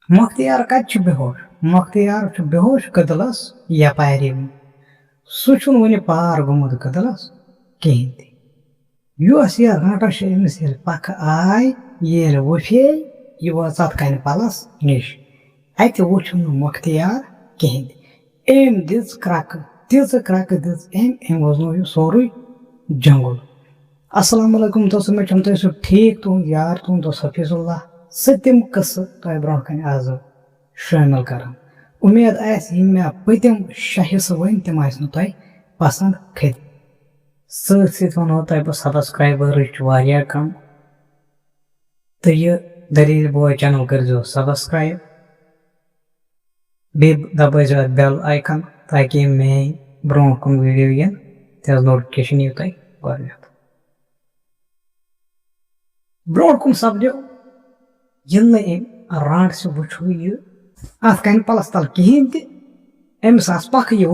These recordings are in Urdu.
مختیار کتہِ چھُ بےہوش مختیار چھُ بےہوش کٔدلس یپارِ سُہ چھُنہٕ وُنہِ پار گوٚمُت کٔدلس کِہیٖنۍ تہِ یۄس یہِ رانٛٹس چھِ أمِس ییٚلہِ پکھٕ آے ییٚلہِ وٕپھے یہِ وٲژ اتھ کنہِ پلس نِش اتہِ وٕچھُن نہٕ مختیار کِہیٖنۍ تہِ أمۍ دِژ کرٛکہٕ تیٖژٕ کرٛکہٕ دِژ أمۍ وزنو یہِ سورُے جنگُل السلام علیکم دوستو مےٚ چھُم تۄہہِ سُہ ٹھیٖک تُہُنٛد یار تُہُنٛد دوست حفیظ اللہ سُہ تِم قٕصہٕ تۄہہِ برونٛہہ کنہِ آز شٲمِل کران اُمید آسہِ یِم مےٚ پٔتِم 6 حصہٕ ؤنۍ تِم آسہِ نہٕ تۄہہِ پسنٛد کھٔتۍ سۭتۍ سۭتۍ ونہو تۄہہِ بہٕ سبسکرایبرٕچ واریاہ کم تہٕ یہِ دٔلیٖل بوے چینل کٔرزیٚو سبسکرایب بیٚیہِ دبٲیزیٚو اتھ بیل آیکن تاکہِ یِم میٲنۍ برونٛٹھ کُن ویٖڈیو یِن تہنٛز نوٹفکیشن یِیو تۄہہِ گۄڈنیٚتھ برونٛٹھ کُن سپدیو ییٚلہِ نہٕ أمۍ رانٛٹ سُہ وٕچھو یہِ اتھ کنہِ پلس تل کِہیٖنۍ تہِ أمِس آسہٕ پکھٕ یہِ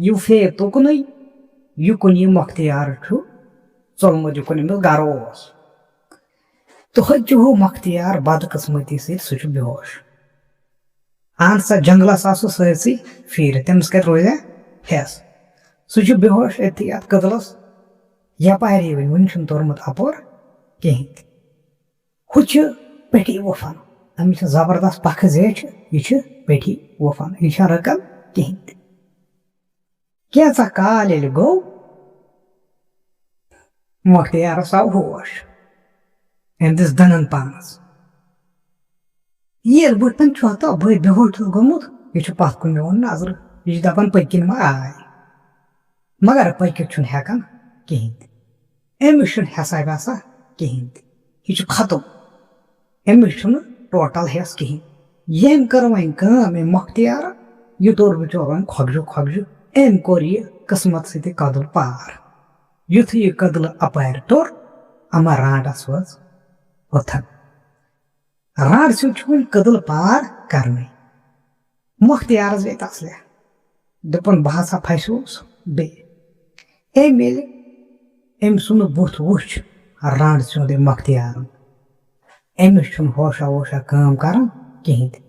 وٕپھے تُکنُے یُکُن یہِ مختیار چھُ ژولمُت یُکُن أمِس گرٕ اوس تہٕ ہوٚتہِ ہُہ مختیار بدقٕسمتی سۭتۍ سُہ چھُ بےہوش اہن سا جنگلس آو سُہ سٲرسٕے پھیٖرِتھ تٔمِس کتہِ روزِ ہٮ۪س سُہ چھُ بےہوش أتھی اتھ کٔدلس یپارے وُنہِ چھُنہٕ توٚرمُت اپور کِہیٖنۍ تہِ ہُہ چھِ پیٚٹھی وٕپھان أمِس چھِ زبردست پکھٕ زیچھِ یہِ چھِ پیٚٹھی وٕپھان یہِ چھنہٕ رٕکان کِہیٖنۍ تہِ کینٛژاہ کال ییٚلہِ گوٚو مختیارس آو ہوش أمۍ دِژ دنٛدن پانس ییٚلہِ بٔتھِ کَنۍ چھُ ہتا بہٕ بےہوش چھُس گوٚمُت یہِ چھُ پتھ کُن دِوان نظرٕ یہِ چھُ دپان پٔتۍ کِنۍ ما آے مگر پٔکِتھ چھُنہٕ ہٮ۪کان کِہیٖنۍ تہِ أمِس چھُنہٕ حٮ۪سا وٮ۪سا کِہیٖنۍ تہِ یہِ چھُ ختم أمِس چھُنہٕ ٹوٹل ہٮ۪س کِہیٖنۍ ییٚمۍ کٔر وۄنۍ کٲم أمۍ مختیارن یہِ توٚر بِچور وۄنۍ کھۄکھجہِ أمۍ کوٚر یہِ قٕسمت سۭتۍ کدل پار یُتھُے یہِ کدلہٕ اپارِ توٚر اما رانٛٹس وٲژ وٕتھن رانٛٹ سیٚود چھُ وۄنۍ کدل پار کرنٕے مختیارس گٔے تسلیا دوٚپُن بہٕ ہسا پھسیوس بیٚیہِ أمۍ ییٚلہِ أمۍ سُنٛد بُتھ وٕچھ رانٛٹ سیٚود أمۍ مختیارن أمِس چھُنہٕ ہوشا ووشا کٲم کران کِہیٖنۍ تہِ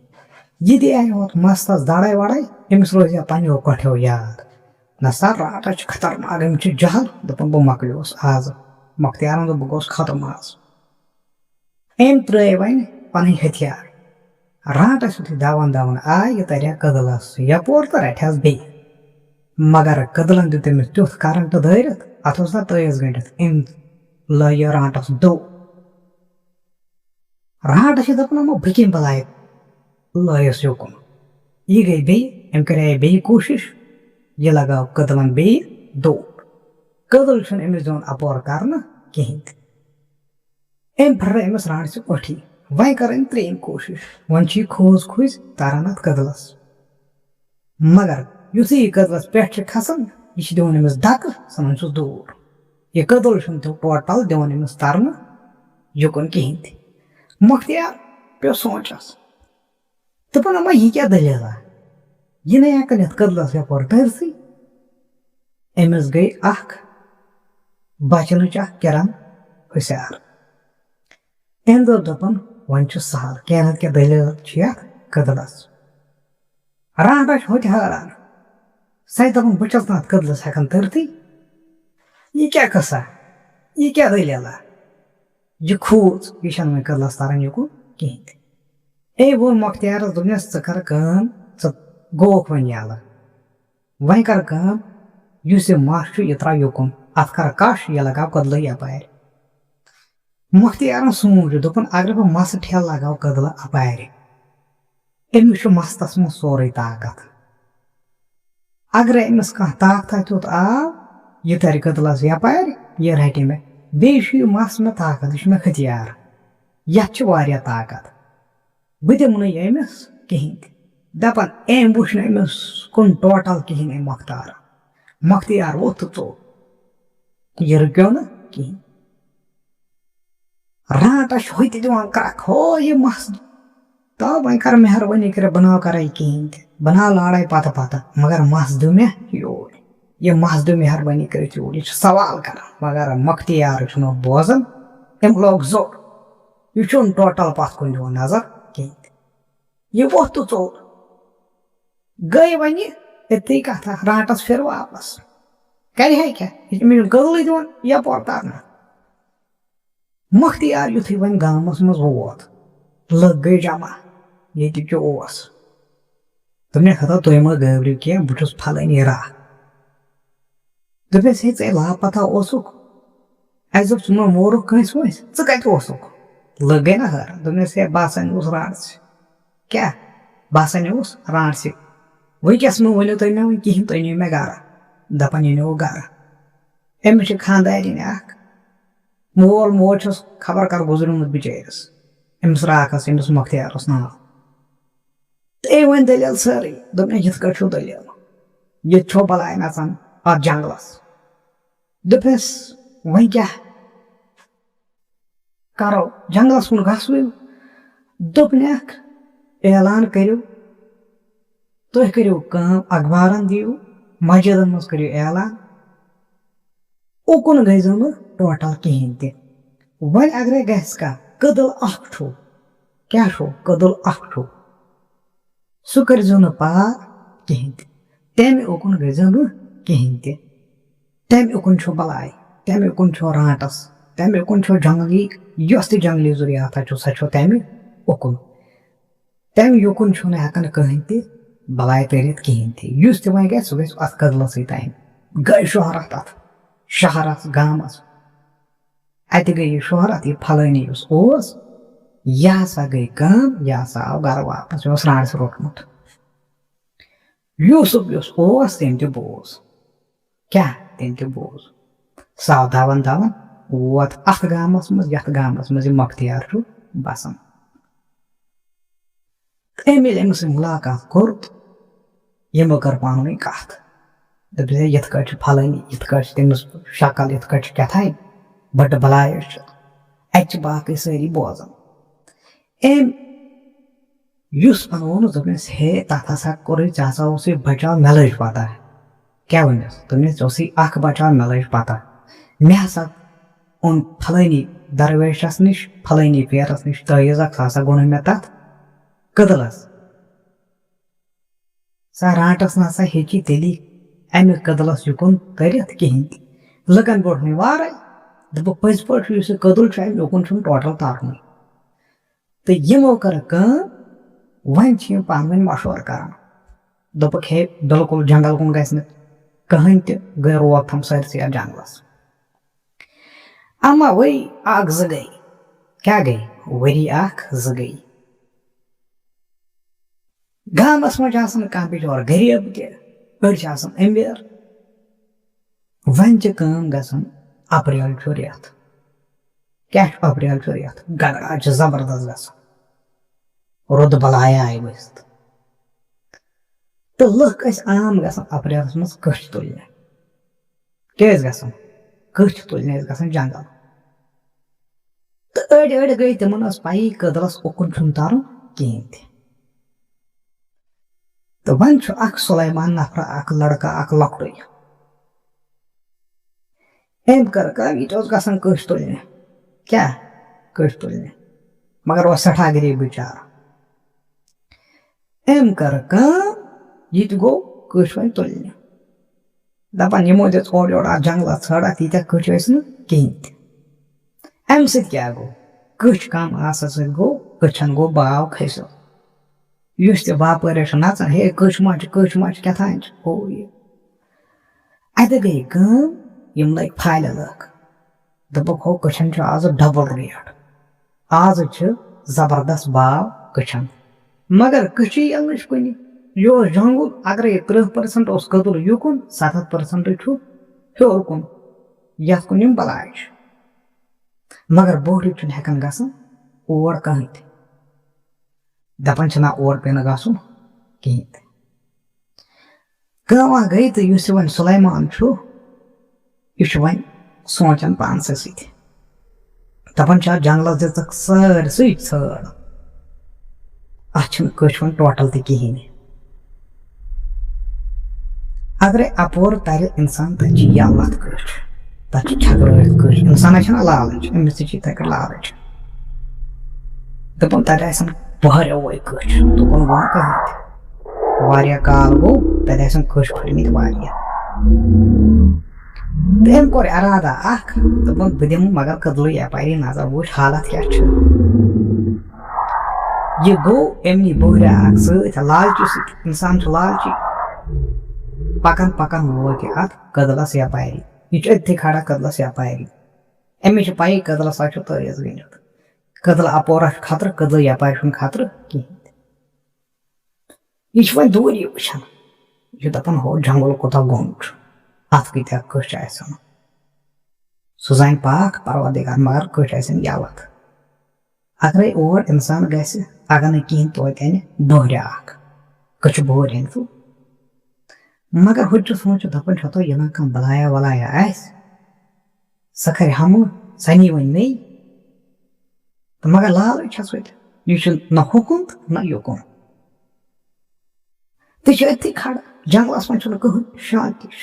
یہِ دِیا یوت مستس دڑے وڑے أمِس روزِ ہا پننیو کۄٹھیو یاد نسا رانٛٹس چھِ خطرناک أمِس چھُ جہل دوٚپُن بہٕ مۄکلیوس آزٕ مختیارن دوٚپ بہٕ گوٚوس ختم آز أمۍ ترٲے وۄنۍ پنٕنۍ ہتھیار رانٛٹس یُتھُے دون آے یہِ ترِ ہا کدلس یپور تہٕ رٹہس بیٚیہِ مگر کدلن دیُت أمِس تیُتھ کرنٹ دٲرِتھ اتھ اوس نا تٲیِس گٔنڈِتھ أمۍ لٲج رانٛٹس دو رانٛٹس چھِ دپان اما بہٕ کمہِ بلایہِ لٲیِس یُکُن یہِ گٔے بیٚیہِ أمۍ کرے بیٚیہِ کوٗشش یہِ لگاو کدلن بیٚیہِ دوٗر کدل چھُنہٕ أمِس دِوان اپور کرنہٕ کِہیٖنۍ تہِ أمۍ پھٕٹرٲے أمِس رانٛٹسہِ کوٹھی وۄنۍ کٔر أمۍ ترٛیٚیِم کوٗشش وۄنۍ چھِ یہِ کھوژ کھوژ تران اتھ کدلس مگر یُتھُے یہِ کدلس پٮ۪ٹھ چھِ کھسان یہِ چھِ دِوان أمِس دکہٕ ژھٕنان چھُس دوٗر یہِ کدل چھُنہٕ ٹوٹل دِوان أمِس ترنہٕ یُکُن کِہیٖنۍ تہِ مختیار پیٚو سونٛچس دوٚپُن اما یہِ کیٛاہ دٔلیٖلا یہِ نَے ہٮ۪کان یتھ کدلس یپور تٔرسٕے أمِس گٔے اکھ بچنٕچ اکھ کِرن ہوشیار أمۍ دوٚپ دوٚپُن وۄنۍ چھُ سہل کینٛہہ نتہٕ کینٛہہ دٔلیٖل چھِ یتھ کدلس رانٛٹس چھُ ہوٚتہِ حٲران سۄ دپان بہٕ چھس نہٕ اتھ کدلس ہٮ۪کان تٔرتھٕے یہِ کیٛاہ قٕصہ یہِ کیٛاہ دٔلیٖلا یہِ کھوٗژ یہِ چھنہٕ وۄنۍ کدلس تران یُکُن کِہیٖنۍ تہِ أمۍ ووٚن مختیارس دوٚپنس ژٕ کر کٲم ژٕ گوٚوکھ وۄنۍ یلہٕ وۄنۍ کر کٲم یُس یہِ مس چھُ یہِ تراو یُکُن اتھ کر کش یہِ لگاو کدلہٕ یپارِ مختیارن سوٗنٛچ دوٚپُن اگر بہٕ مسہٕ ٹھیلہٕ لگاو کدلہٕ اپارِ أمِس چھُ مستس منٛز سورُے طاقت اگرے أمِس کانٛہہ طاقتہ تیُتھ آو یہِ ترِ کدلس یپارِ یہِ رٹہِ مےٚ بیٚیہِ چھُ یہِ مس مےٚ طاقت یہِ چھُ مےٚ ہتھیار یتھ چھُ واریاہ طاقت بہٕ دِمہٕ نہٕ یہِ أمِس کِہیٖنۍ تہِ دپان أمۍ وٕچھ نہٕ أمِس کُن ٹوٹل کِہیٖنۍ أمۍ مختیار ووٚتھ تہٕ ژوٚل یہِ رُکیو نہٕ کِہیٖنۍ رانٛٹس چھُ ہوٚتہِ دِوان کرٛکھ ہو یہِ مس تہٕ وۄنۍ کر مہربٲنی کٔرِتھ بہٕ ناو کرے کِہیٖنۍ تہِ بہٕ ناو لارے پتہٕ پتہٕ مگر مس دِیِو مےٚ یوٗرۍ یہِ مس دِیِو مہربٲنی کٔرِتھ یوٗرۍ یہِ چھُ سوال کران مگر مختیار چھُنہٕ بوزان أمۍ لوگ زوٚر یہِ چھُنہٕ ٹوٹل پتھ کُن دِوان نظر کِہیٖنۍ تہِ یہ ووت تو ژوٚل گٔے وۄنۍ أتی کتھا رانٹس پھر واپس کرِ ہے کیٛاہ یہِ چھِ مےٚ گٔدلٕے دِوان یپور ترنہٕ مختیار یُتھُے وۄنۍ گامس منٛز ووت لُکھ گٔے جمع ییٚتہِ کیٛاہ اوس دوٚپنَکھ ہتا تُہۍ مہ گٲبرِو کینٛہہ بہٕ چھُس پھلٲنی راہ دوٚپنَس ہے ژےٚ لاپتہ اوسُکھ اَسہِ دوٚپ ژٕ مہ مورُکھ کٲنٛسہِ وٲنٛسہِ ژٕ کتہِ اوسُکھ لُکھ گٔے نا حٲران دوٚپنَس ہے بہٕ ہسا نیوٗس رانٛٹسٕے کیٛاہ بہٕ ہسا نیوٗس رانٛٹسٕے وٕنکٮ۪س مہ ؤنِو تُہۍ مےٚ وۄنۍ کِہیٖنۍ تُہۍ نِیِو مےٚ گرٕ دپان یہِ نیوٗ گرٕ أمِس چھِ خانٛدارِنۍ اکھ مول موج چھُس خبر کر گُزریومُت بِچٲرِس أمِس راکھس أمِس مۄختیارس ناو تہٕ وۄنۍ دٔلیٖل سٲرٕے دوٚپنَکھ یِتھ کٲٹھۍ چھُو دٔلیٖل ییٚتہِ چھو بلاے نژان اتھ جنگلس دوٚپنَس وۄنۍ کیٛاہ کرو جنگلس کُن گژھوٕ دوٚپنَکھ اعلان کٔرِو تُہۍ کٔرِو کٲم اخبارن دِیِو مسجدن منٛز کٔرِو اعلان اُکُن گٔژھۍزیو نہٕ ٹوٹل کِہیٖنۍ تہِ وۄنۍ اگرے گژھِ کانٛہہ کٔدٕل اکھ چھُ کیٛاہ چھُ کٔدٕل اکھ چھُ سُہ کٔرۍزیو نہٕ پار کِہیٖنۍ تہِ تمہِ اُکُن گٔژھۍزیو نہٕ کِہیٖنۍ تہِ تمہِ اُکُن چھُ بلاے تمہِ اُکُن چھُ رانٛٹس تمہِ اُکُن چھُ جنگلی یۄس تہِ جنگلی ضروٗریاتھا چھُ سۄ چھُ تمہِ اُکُن تمہِ یُکُن چھُنہٕ ہٮ۪کان کٕہٕنۍ تہِ بلاے تٔرِتھ کِہیٖنۍ تہِ یُس تہِ وۄنۍ گژھِ سُہ گژھِ اتھ کٔدلسٕے تانۍ گٔے شہرت اتھ شہرس گامس اتہِ گٔے یہِ شہرت یہِ پھلٲنی یُس اوس یہِ ہسا گٔے کٲم یہِ ہسا آو گرٕ واپس یہِ اوس رانٛٹسہِ روٚٹمُت یوٗسُف یُس اوس تٔمۍ تہِ بوز کیٛاہ تٔمۍ تہِ بوز سُہ آو دون دون ووت اتھ گامس منٛز یتھ گامس منٛز یہِ مۄختیار چھُ بسان أمۍ ییٚلہِ أمِس سۭتۍ مُلاقات کوٚر یِمو کٔر پانہٕ ؤنۍ کتھ دوٚپُس ہے یِتھ کٲٹھۍ چھِ پھلٲنی یِتھ کٲٹھۍ چھِ تٔمِس شکل یِتھ کٲٹھۍ چھِ کیٛاتھانۍ بٔڑٕ بلاے چھِ اتہِ چھِ باقٕے سٲری بوزان أمۍ یُس پنُن ووٚنُس دوٚپنس ہے تتھ ہسا کوٚرُے ژےٚ ہسا اوسُے بچاو مےٚ لٔج پتہ کیٛاہ ؤنِس دوٚپنس ژےٚ اوسُے اکھ بچاو مےٚ لٔج پتہ مےٚ ہسا اوٚن پھلٲنی درویشس نِش پھلٲنی پیرس نِش تٲویٖز اکھ سُہ ہسا گوٚنُے مےٚ تتھ کٔدلس سۄ رانٛٹس نسا ہیٚکہِ تیٚلی امہِ کٔدلس یُکُن تٔرِتھ کِہیٖنۍ تہِ لُکن بوٚڑ مےٚ وارے دوٚپُکھ پٔزۍ پٲٹھۍ یُس یہِ کٔدٕل چھُ امہِ یُکُن چھُنہٕ ٹوٹل ترنُے تہٕ یِمو کٔر کٲم وۄنۍ چھِ یِم پانہٕ ؤنۍ مشورٕ کران دوٚپُکھ ہے بِلکُل جنگل کُن گژھِ نہٕ کٕہٕنۍ تہِ گٔے روک تھام سٲرسٕے یتھ جنگلس اما ؤری اکھ زٕ گٔے کیٛاہ گٔے ؤری اکھ زٕ گٔے گامس منٛز چھِ آسان کانٛہہ بِچور غریٖب تہِ أڑۍ چھِ آسان أمیٖر وۄنۍ چھِ کٲم گژھان اپریل چھُ رٮ۪تھ کیٛاہ چھُ اپریل چھُ رٮ۪تھ گگراج چھِ زبردست گژھان رُد بلاے آیہِ ؤسِتھ تہٕ لُکھ ٲسۍ عام گژھان اپریلس منٛز کٔٹھۍ تُلنہِ کیٛازِ گژھان کٔٹھۍ تُلنہِ ٲسۍ گژھان جنگل تہٕ أڑۍ أڑۍ گٔے تِمن ٲس پَیی کٔدلس اُکُن چھُنہٕ ترُن کِہیٖنۍ تہِ تہٕ وۄنۍ چھُ اکھ سُلیمان نفرا اکھ لڑکہٕ اکھ لۄکٹُے أمۍ کٔر کٲم یہِ تہِ اوس گژھان کٔٹھۍ تُلنہِ کیٛاہ کٔٹھۍ تُلنہِ مگر اوس سٮ۪ٹھاہ غریٖب بِچارٕ أمۍ کٔر کٲم یہِ تہِ گوٚو کٔٹھۍ وۄنۍ تُلنہِ دپان یِمو دِژ اورٕ یورٕ اتھ جنگلس ژھٲڑا تیٖتیاہ کٔٹھۍ ٲسۍ نہٕ کِہیٖنۍ تہِ امہِ سۭتۍ کیٛاہ گوٚو کٔٹھۍ کم آسنہٕ سۭتۍ گوٚو کٔٹھٮ۪ن گوٚو باو کھٔسِتھ یُس تہِ باپٲرۍ چھُ نژان ہے کٔٹھۍ ما چھِ کیٛاتھانۍ چھِ ہُہ یہِ اتہِ گٔے کٲم یِم لٔگۍ پھالہِ لُکھ دوٚپُکھ ہو کٔٹھٮ۪ن چھُ آز ڈبل ریٹ آز چھِ زبردست باو کٔٹھٮ۪ن مگر کٔچی یَلہٕ چھِ کُنہِ یہِ اوس جنگُل اگرے 30% اوس کٔدٕل یُکُن 70% چھُ ہیوٚر کُن یتھ کُن یِم بلاے چھِ مگر بوٚڑ چھُنہٕ ہٮ۪کان گژھان اور کٕہٕنۍ تہِ دپان چھِنہ اور پیٚیہِ نہٕ گژھُن کِہیٖنۍ تہِ کٲما گٔے تہٕ یُس یہِ وۄنۍ سُلیمان چھُ یہِ چھُ وۄنۍ سونٛچان پانسٕے سۭتۍ دپان چھِ اتھ جنگلس دِژٕکھ سٲرسٕے ژھٲڑ اتھ چھِنہٕ کٔٹھۍ وۄنۍ ٹوٹل تہِ کِہیٖنۍ اگرے اپور ترِ انسان تتہِ چھِ یَلہٕ کٔٹھۍ تتھ چھِ چھکرٲوِتھ کٔٹھۍ انسانس چھِنہ لالٕچ أمِس تہِ چھِ یِتھٕے کٔٹھۍ لالٕچ دپان تتہِ آسن واریاہ کٔچھ دوٚپُن وۄنۍ کٕہٕنۍ تہِ واریاہ کال گوٚو تتہِ آسن کٔچھ پھٔٹمٕتۍ واریاہ تہٕ أمۍ کوٚر اِرادہ اکھ دوٚپُن بہٕ دِمہٕ مگر کٔدلہٕ یپٲری نظر وٕچھ حالت کیٛاہ چھِ یہِ گوٚو أمۍ نی بوہریا اکھ سۭتۍ لالچہِ سۭتۍ اِنسان چھُ لالچی پکان پکان ووت یہِ اتھ کٔدلس یپٲری یہِ چھُ أتھی کھڑا کٔدلس یپٲری أمِس چھِ پَیی کٔدلس سۭتۍ چھُ تٲیٖز گٔنڈِتھ کٔدلہٕ اپورا چھُ خطرٕ کٔدلہٕ یپٲرۍ چھُنہٕ خطرٕ کِہینۍ تہِ یہِ چھُ وۄنۍ دوٗری وٕچھان یہِ چھُ دپان ہو جنگل کوٗتاہ گوٚن چھُ اتھ کۭتیاہ کٔچھ آسن سُہ زانہِ پاک پروردِگار مگر کٔچھ آسن یَلہٕ اگرے اور اِنسان گژھِ اگر نہٕ کِہینۍ توتہِ اَنہِ بوہریا اکھ کٔچھِ بوہر أنۍ سُہ مگر ہُہ تہِ چھُ سونٛچِتھ دپان چھُ یہِ نا کانٛہہ بلایا ولایا آسہِ سۄ کرِ حملہٕ سۄ نی وۄنۍ مے تہٕ مگر لالٕچ چھس وۄنۍ یہِ چھُ نہ ہُکُن تہٕ نہ یُکُن تہِ چھُ أتھی کھڑا جنگلس منٛز چھُنہٕ کٕہٕنۍ شانتی چھِ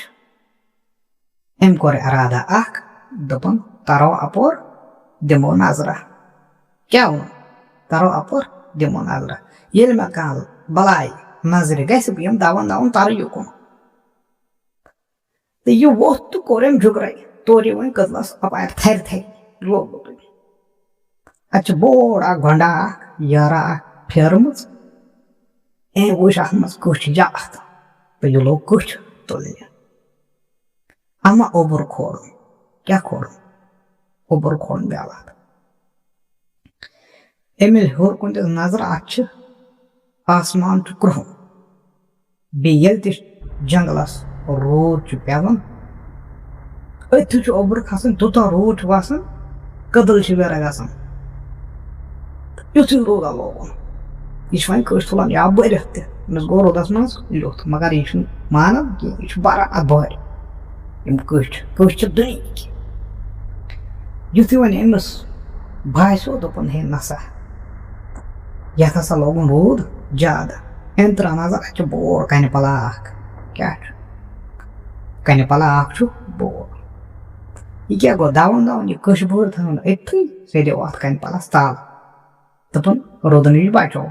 أمۍ کوٚر اِرادہ اکھ دوٚپُن ترو اپور دِمو نظرا کیٛاہ ووٚن ترو اپور دِمو نظرا ییٚلہِ مےٚ کانٛہہ بلاے نظرِ گژھِ بہٕ یِمہٕ دون دون ترٕ یُکُن تہٕ یہِ ووٚتھ تہٕ کوٚر أمۍ جُگرے تورٕ وۄنۍ کٔدلس اپارِ تھرِ تھرِ لوگُن اتہِ چھُ بوڑ اکھ گۄنڈا اکھ یارا اکھ پھیرمٕژ أمۍ وٕچھ اتھ منٛز کٔچھ یَتھ تہٕ یہِ لوگ کٔچھ تُلنہِ اما اوٚبُر کھولُن کیٛاہ کھولُن اوٚبُر کھولُن بیٛاکھ أمۍ ییٚلہِ ہیوٚر کُن دِژ نظر اتھ چھِ آسمان چھُ کرٛہُن بیٚیہِ ییٚلہِ تہِ جنگلس روٗد چھُ پیٚوان أتھی چھُ اوٚبُر کھسان تیوٗتاہ روٗد چھُ وسان کٔدٕل چھِ ویرا گژھان یُتھُے روٗدا لوگُن یہِ چھُ وۄنۍ کٔچھ تُلان یا بٔرِتھ تہِ أمِس گوٚو روٗدس منٛز لیُتھ مگر یہِ چھُنہٕ مانان کینٛہہ یہِ چھُ بران اتھ بۄہرِ یِم کٔچھ چھِ دُنہِکۍ یُتھُے وۄنۍ أمِس باسیو دوٚپُن ہے نسا یتھ ہسا لوگُن روٗد زیادٕ أمۍ ترٲو نظر اتہِ چھُ بوڑ کنہِ پلا اکھ کیٛاہ چھُ کنہِ پلا اکھ چھُ بوڑ یہِ کیٛاہ گوٚو دون دون یہِ کٔچھ بٔر تھٲوٕن أتھی سیدیو اتھ کنہِ پلس تل دوٚپُن روٗدٕ نِش بچو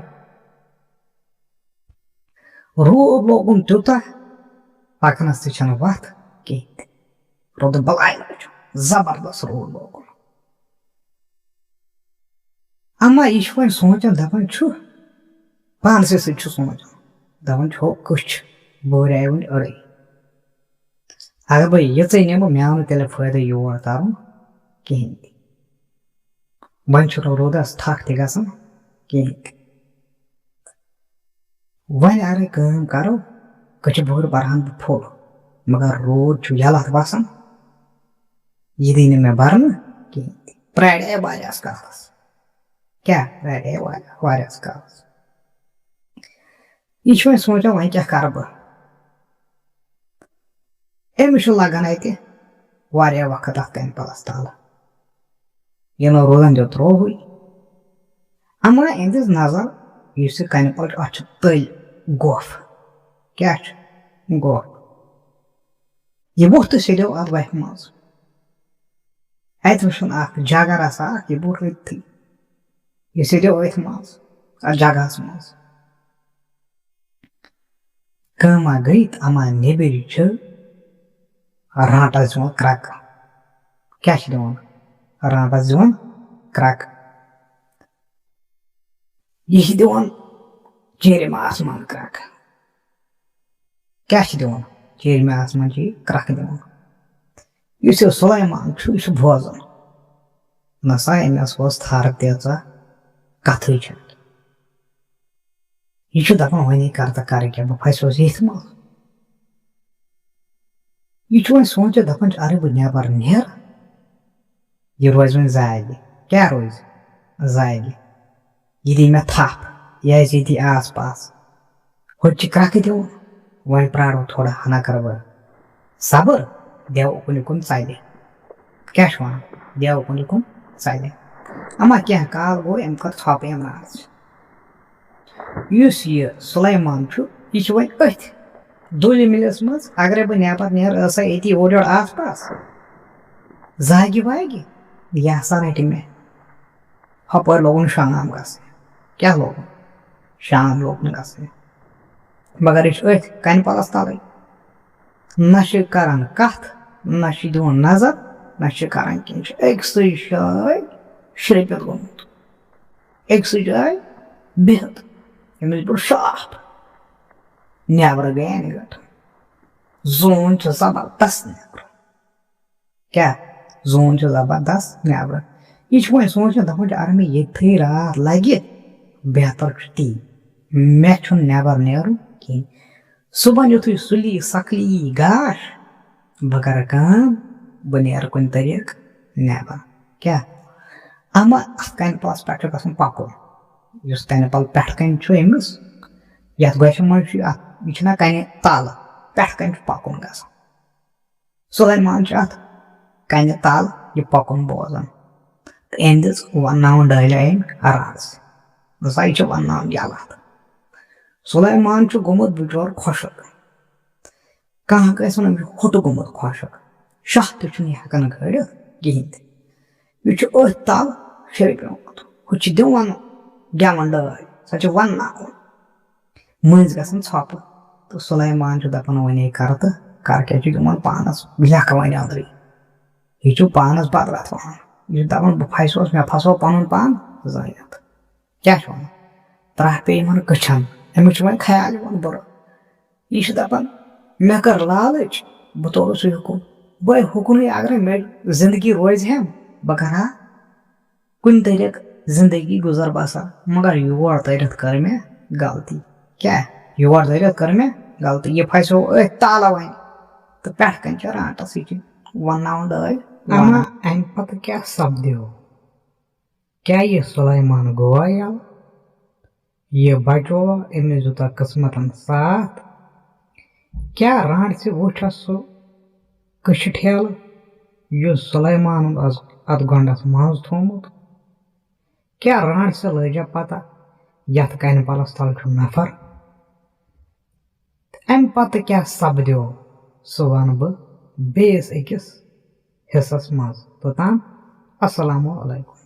روٗد لوگُن تیوٗتاہ پکنس تہِ چھنہٕ وتھ کِہینۍ تہِ روٗدٕ بلاے لٲج زبردست روٗد لوگُن اما یہِ چھُ وۄنۍ سونٛچان دپان چھُ پانسٕے سۭتۍ چھُ سونٛچان دپان چھُ ہو کٔچھ بوہرِ آیہِ وۄنۍ أڑٕے اگر بہٕ یِژٕے نِمہٕ مےٚ آو نہٕ تیٚلہِ فٲیدٕ یور ترُن کِہینۍ تہِ وۄنۍ چھُنہٕ روٗدس تھکھ تہِ گژھان کِہینۍ تہِ وۄنۍ اگرے کٲم کرو کٔچھِ بوہر برہن بہٕ پھوٚل مگر روٗد چھُ یَلہٕ باسان یہِ دی نہٕ مےٚ برنہٕ کِہینۍ تہِ پرٛاریے واریاہس کالس کیٛاہ پرٛاریے واریاہس کالس یہِ چھُ وۄنۍ سونٛچان وۄنۍ کیٛاہ کرٕ بہٕ أمِس چھُ لگان اتہِ واریاہ وقت اتھ کنہِ پلس تل ییٚلہِ نہٕ روٗدن دیُت ترووٕے اما أمۍ دِژ نظر یُس یہِ کنہِ پل چھُ اتھ چھُ تٔلۍ گۄپھ کیٛاہ چھُ گۄپھ یہِ ووٚتھ تہٕ سیدیو اتھ وتھِ منٛز اتہِ وٕچھُن اکھ جگہ رژھا اکھ یہِ بوٚر أتھی یہِ سیدیو أتھۍ منٛز اتھ جگہس منٛز کٲما گٔے تہٕ اما نیبٕرۍ چھِ رانٛٹس دِوان کرٛکہٕ کیٛاہ چھِ دِوان رانٛٹس دِوان کرٛکہٕ یہِ چھِ دِوان چیٖرمہِ آسمان کرٛکہٕ کیٛاہ چھِ دِوان چیٖرمہِ آسمان چھِ یہِ کرٛکہٕ دِوان یُس یہِ سُلیمان چھُ یہِ چھُ بوزان نسا أمِس ؤژھ تھر تیٖژاہ کتھٕے چھنہٕ یہِ چھُ دپان وۄنی کر تہٕ کرٕ کیٛاہ بہٕ پھسیوس ییٚتھۍ منٛز یہِ چھُ وۄنۍ سونٛچِتھ دپان چھُ اگر بہٕ نٮ۪بر نیرٕ یہِ روزِ وۄنۍ زالہِ کیٛاہ روزِ زالہِ یہِ دی مےٚ تھپھ یہِ آسہِ ییٚتی آس پاس ہوٚتہِ چھِ کرٛکہٕ دِوان وۄنۍ پرارو تھوڑا ہنا کرٕ بہٕ صبر دیو اُکُن یِکُن ژلہِ کیٛاہ چھُ ونان دیو اُکُن یِکُن ژلہِ اما کینٛہہ کال گوٚو أمۍ کٔر تھوٚپ أمۍ راژ یُس یہِ سُلیمان چھُ یہِ چھُ وۄنۍ أتھۍ دُلہِ مِلِس منٛز اگرے بہٕ نٮ۪بر نیرٕ ٲسا ییٚتی اورٕ یورٕ آس پاس زاگہِ واگہِ یہِ ہسا رٹہِ مےٚ ہۄپٲرۍ لوگُن شام گژھٕنۍ کیا لوگ شام لوگ گژھنہِ مگر یہِ چھُ أتھۍ کَنہِ پَلَس تَلٕے نہ چھِ کَران کَتھ نہ چھِ دِوان نظر نہ چھِ کَران کینٛہہ چھِ أکسٕے جایہِ شرٛپِتھ گوٚمُت أکسٕے جایہِ بِہِتھ أمِس بوٚڑ شاپ نٮ۪برٕ گٔیے نِگَٹ زوٗن چھُ زبردست نٮ۪برٕ کیٛاہ زوٗن چھُ زبردست نٮ۪برٕ یہِ چھُ وۄنۍ سونٛچان دَپان چھُ اگر مےٚ ییٚتھٕے راتھ لَگہِ بہتر چھُ تی مےٚ چھُنہٕ نٮ۪بر نیرُن کِہیٖنۍ صُبحن یُتھُے سُلی سَکلی یی گاش بہٕ کَرٕ کٲم بہٕ نیرٕ کُنہِ طریٖقہٕ نٮ۪بر کیٛاہ اَما اَتھ کَنہِ پَلَس پٮ۪ٹھ چھُ گژھُن پَکُن یُس کَنہِ پَل پٮ۪ٹھٕ کَنہِ چھُ أمِس یَتھ گۄشہِ منٛز چھُ اَتھ یہِ چھُنہ کَنہِ تَل پٮ۪ٹھٕ کَنہِ چھُ پَکُن گژھان سُلیمان چھُ اَتھ کَنہِ تَل یہِ پَکُن بوزان تہٕ أمۍ دِژ وَنناوُن ڈٲلۍ أمۍ رَز زَے چھِ وَنناوُن یَلہٕ سُلیمان چھُ گوٚمُت بِچور خۄشک کانٛہہ گژھِ وَنُن یہِ چھُ ہوٚٹ گوٚمُت خۄشک شاہ تہِ چھُنہٕ یہِ ہٮ۪کان کھٲلِتھ کِہیٖنۍ تہِ یہِ چھُ أتھۍ تَل شرٛپیومُت ہُہ چھِ دِوان گٮ۪وَن ڈٲلۍ سۄ چھِ وَنناوُن مٔنٛزۍ گژھان ژھۄپہٕ تہٕ سُلیمان چھُ دَپان وۄنۍ کَرٕ تہٕ کَرٕ کیٛاہ چھُ دِوان پانَس لیکھٕ وۄنۍ أنٛدرٕے یہِ چھُ پانَس بدرَتھ وَنان یہِ چھُ دَپان بہٕ پھسیوس مےٚ پھسو پَنُن پان زٲنِتھ کیٛاہ چھُ وَنان ترٛٹھ پیٚیہِ یِمن کٔچھَن أمِس چھُ وۄنۍ خیال یِوان بُرٕ یہِ چھُ دَپان مےٚ کٔر لالٕچ بہٕ تولُس یہِ حُکُم بٔے حُکُمٕے اگرے مےٚ زندگی روزِ ہٮ۪م بہٕ کَرٕ ہا کُنہِ طریٖقہٕ زندگی گُزر بسر مگر یور تٔرِتھ کٔر مےٚ غلطی کیٛاہ یور تٔرِتھ کٔر مےٚ غلطی یہِ پھسیو أتھۍ تالہٕ وۄنۍ تہٕ پٮ۪ٹھٕ کَنۍ چھِ رانٛٹَس یہِ چھِ وَنناوُن ڈٲلۍ اَما اَمہِ پَتہٕ کیٛاہ سپدیو کیٛاہ یہِ سُلیمان گوٚوا یَلہٕ یہِ بچووا أمِس دیُتا قٕسمَتن ساتھ کیٛاہ رانٛٹھٕ وٕچھس سُہ کٔچھِ ٹھیلہٕ یُس سُلیمانُن اوس اَتھ گۄنٛڈَس منٛز تھوٚومُت کیٛاہ رانٛٹھٕ لٲجا پتہ یَتھ کَنہِ پَلَس تَل چھُ نفر اَمہِ پتہٕ کیٛاہ سپدیو سُہ وَنہٕ بہٕ بیٚیِس أکِس حِصَس منٛز توٚتام اَسَلامُ علیکُم